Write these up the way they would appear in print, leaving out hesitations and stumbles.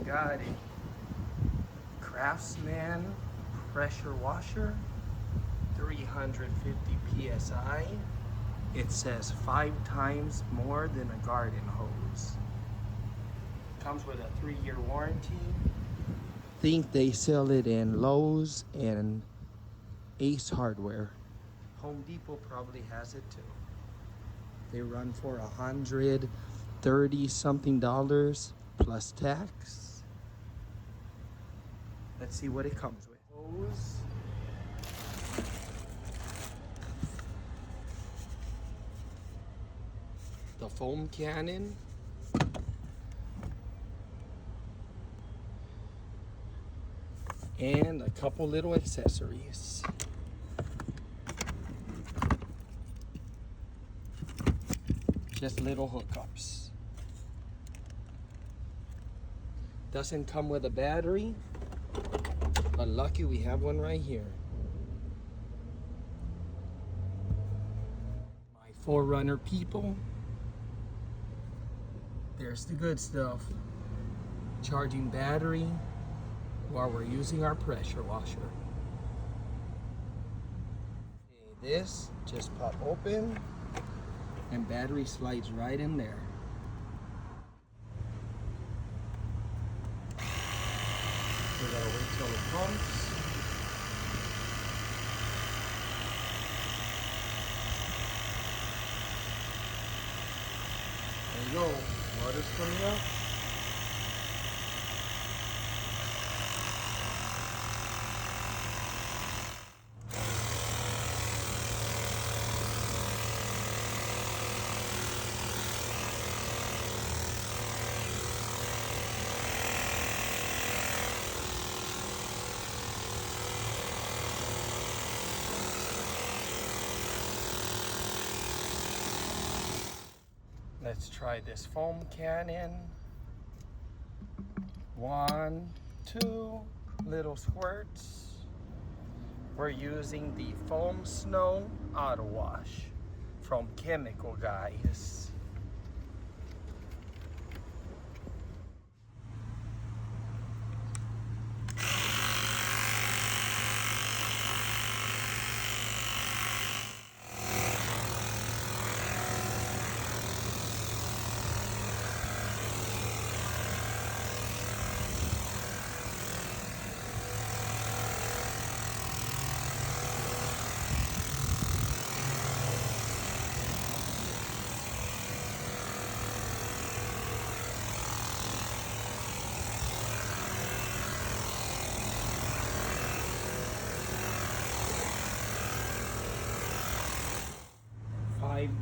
got it. Craftsman pressure washer, 350 psi. It says 5 times more than a garden hose. Comes with a 3-year warranty. Think they sell it in Lowe's and Ace Hardware. Home Depot probably has it too. They run for $130 something plus tax. Let's see what it comes with. Hose. The foam cannon. And a couple little accessories. Just little hookups. Doesn't come with a battery, but lucky we have one right here. My Forerunner people. There's the good stuff. Charging battery while we're using our pressure washer. Okay, this just pop open and battery slides right in there. We gotta wait till it pumps. There you go, water's coming up. Let's try this foam cannon. 1, 2 little squirts. We're using the Foam Snow Auto Wash from Chemical Guys.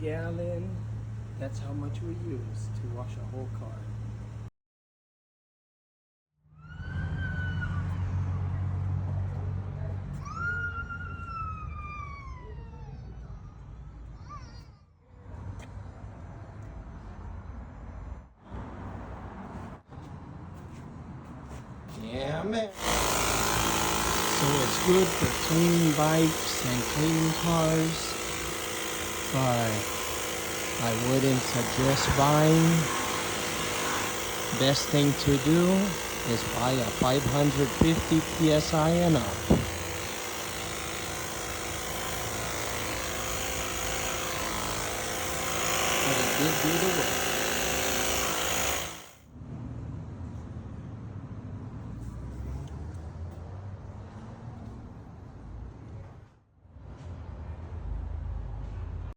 Gallon. That's how much we use to wash a whole car. Yeah, man. So it's good for cleaning bikes and cleaning cars, but I wouldn't suggest buying. Best thing to do is buy a 550 psi and up. But it did do the work.